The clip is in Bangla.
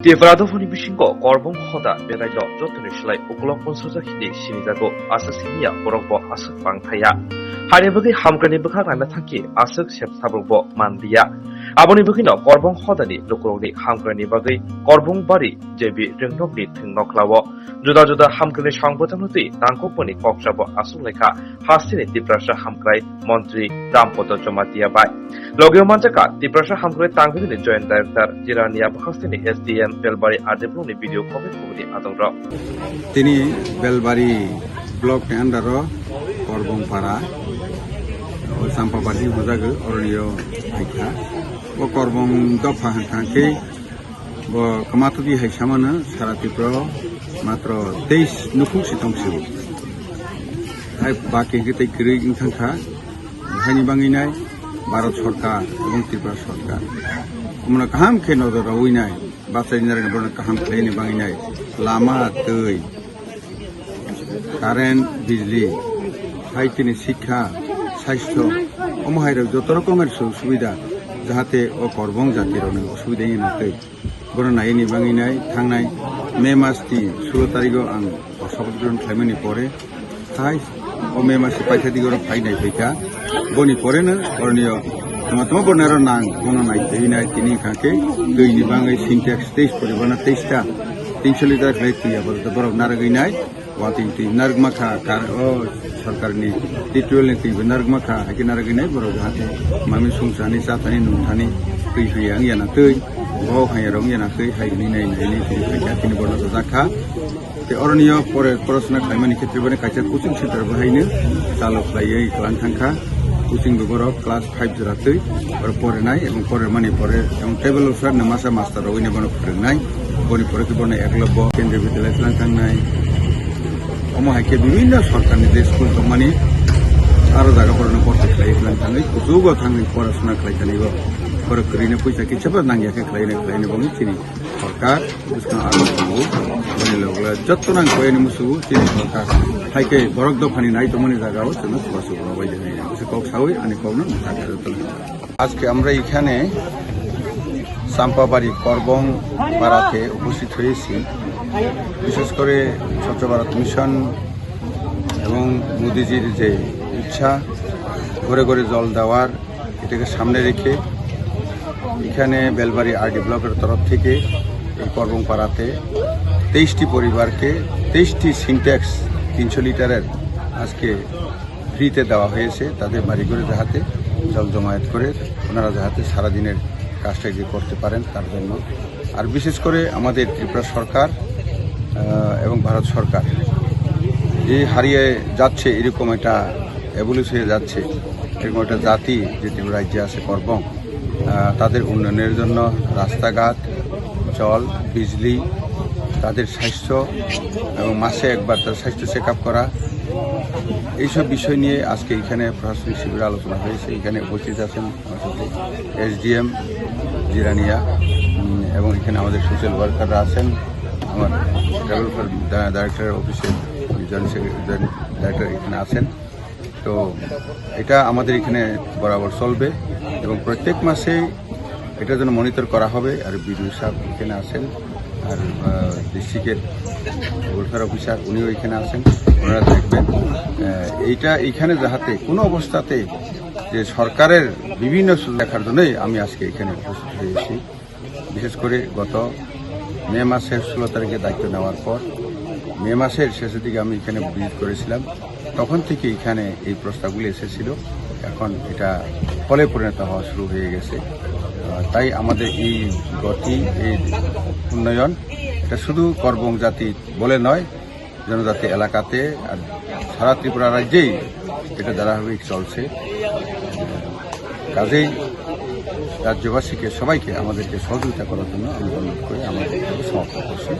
Devradofoni bisingo korbong khoda berailo jotoni slai uklok ponsoja khidi sinijago asa sinia borokbo asuk pangthaya hari bagi hamkani bukha rana thangki asuk sepsabokbo mandiya aboni bugino korbong khodani lokrokni hamkani bagi korbong bari jebi ringnokni thingnoklawo juda juda hamkani সংগঠনতি তাংকপনি কক্সব আসুলেখা Hasini Tiprasa হামক্রাই মন্ত্রী রামপদ জমাতিয়া বাই লগীয় মঞ্চকা তিপ্রাসা হামক্রাই তাংগিনি জয়েন্ট ডাইরেক্টর জিরানিয়া হাসিনি এসডিএম বেলবাড়ি আদেবনি ভিডিও কপি কবি আদংর তিনি বেলবাড়ি ব্লক আন্ডার করবংপাড়া ও সাম্পাবাড়ি হুজাগো অরণীয় হাইখা ও করবং দফা হাঁকাকে কমাতুকি হাইসামানো সারা ত্রিপুরা মাত্র 23 নুফুং সিটংসিব বাকি গেতে গৃহ ইংথাংখা হাইনি বাঙিনাই ভারত সরকার এবং ত্রিপুরা সরকার আমরা কাহাম খে নজর রাউইনাই বাসাই নারায়ণ বর্ণ কাহাম খেলাইনি বাঙিনাই লামা दै কারেন্ট বিজলি হাইতিনি শিক্ষা স্বাস্থ্য অমহাইর যত রকমের সুবিধা যাহাতে ও করবং জাতির অসুবিধা নাকি বড় নাইনি বাঙিনাই থাংনাই মে মাসটি 16 তারিখও आं শপথ গ্রহণ খাইমানি পরে তাই ও মে মাসে পয়সা দিগর ফাইনাই ফেকা বনি পরেনো অরণীয় তোমা বনার নাং কোনো নাই দেইনাই তিনি কাকে दैनि बाङै सिन्टेक्स 23 परिबना 23টা 300 লিটার খাই তুইয়া বলতে বড় নারগিনাই ওয়াতিনতি নারগমাখা কার ও সরকারনি টিটুয়েলনি তুই নারগমাখা হাকি নারগিনাই বড় যাহাতে মামি সংসানি চাতানি নুনথানি তুই হইয়া ইয়ানা তুই ও হাইয়া রং ইয়ানা তুই হাইনি নাই নাইনি তুই ফাইকা তিনি বড় জাখা তে অরণীয় পরে পড়াশোনা খাইমানি ক্ষেত্রে বনে কাইছা কোচিং সেন্টার বাহাইনো চালক লাইयै ক্লান থাংখা কোচিং বড় ক্লাস 5 জরাতৈ আর পরে নাই এবং পরে মানে পরে এবং টেবল অফার না মাসা মাস্টার ওইনে বনে ফ্রেনাই বনি পরে কি বনে একলব্য কেন্দ্রীয় বিদ্যালয় ক্লান থাংনাই অমহাইকে বিভিন্ন সরকারি যে স্কুল মানে আরো জায়গা পড়ানো পড়তে খেলাইছিলাম থাঙ্গै যৌগ থাঙ্गै পড়াশোনা খেলাইতানিব পরে করিনে পয়সা কিছাবো নাঙ্গিয়াকে খেলাইনে বনি চিনি সরকার বুঝনা আলো বনি লগলা যত নাং কয়নি মুসু চিনি সরকার হাইকে বরক দফানি নাই তমনি জায়গাও জন্য সুবাসু বড়াই জানাই সে কক সাউই আনি কওনা আজকে আমরা এখানে সাম্পাবাড়ি করবং পাড়াতে উপস্থিত হয়েছি বিশেষ করে স্বচ্ছ ভারত মিশন এবং মোদিজির যে ইচ্ছা ঘরে ঘরে জল দেওয়ার এটাকে সামনে রেখে এখানে বেলবাড়ি আরডি ব্লকের তরফ থেকে এই করবং পাড়াতে 23টি পরিবারকে 23টি সিনট্যাক্স 300 লিটারের আজকে ফ্রিতে দেওয়া হয়েছে তাদের বাড়ি ঘরে যাহাতে জল জমায়েত করে ওনারা যাহাতে সারাদিনের কাজটা যে করতে পারেন তার জন্য আর বিশেষ করে আমাদের ত্রিপুরা সরকার এবং ভারত সরকার যে হারিয়ে যাচ্ছে এরকম একটা এভলিউশ হয়ে যাচ্ছে এরকম একটা জাতি যে ত্রিপুরা রাজ্যে আছে করবং তাদের উন্নয়নের জন্য রাস্তাঘাট জল বিজলি তাদের স্বাস্থ্য এবং মাসে একবার তার স্বাস্থ্য চেক আপ করা এইসব বিষয় নিয়ে আজকে এখানে প্রশাসনিক শিবিরে আলোচনা হয়েছে এখানে উপস্থিত আছেন এসডিএম জিরানিয়া এবং এখানে আমাদের সোশ্যাল ওয়ার্কাররা আছেন আমার ডেভেলপার ডাইরেক্টর অফিসের জয়েন্ট সেক্রেটারি ডাইরেক্টর এখানে আছেন তো এটা আমাদের এখানে বরাবর চলবে এবং প্রত্যেক মাসে এটা যেন মনিটর করা হবে আর বিডিও সাহেব এখানে আছেন আর ডিস্ট্রিক্টের ওয়েলফেয়ার অফিসার উনিও এখানে আছেন ওনারা দেখবেন এইটা এখানে যাহাতে কোনো অবস্থাতে যে সরকারের বিভিন্ন দেখার জন্যই আমি আজকে এখানে উপস্থিত হয়েছি বিশেষ করে গত মে মাসের 16 তারিখে দায়িত্ব নেওয়ার পর মে মাসের শেষের দিকে আমি এখানে ভিজিট করেছিলাম তখন থেকে এখানে এই প্রস্তাবগুলি এসেছিল এখন এটা ফলে পরিণত হওয়া শুরু হয়ে গেছে তাই আমাদের এই গতি এই উন্নয়ন এটা শুধু করবং জাতি বলে নয় জনজাতি এলাকাতে আর সারা ত্রিপুরা রাজ্যেই এটা ধারাবাহিক চলছে কাজেই রাজ্যবাসীকে সবাইকে আমাদেরকে সহযোগিতা করার জন্য আমি অনুরোধ করে আমাদের সমাপ্ত করছি।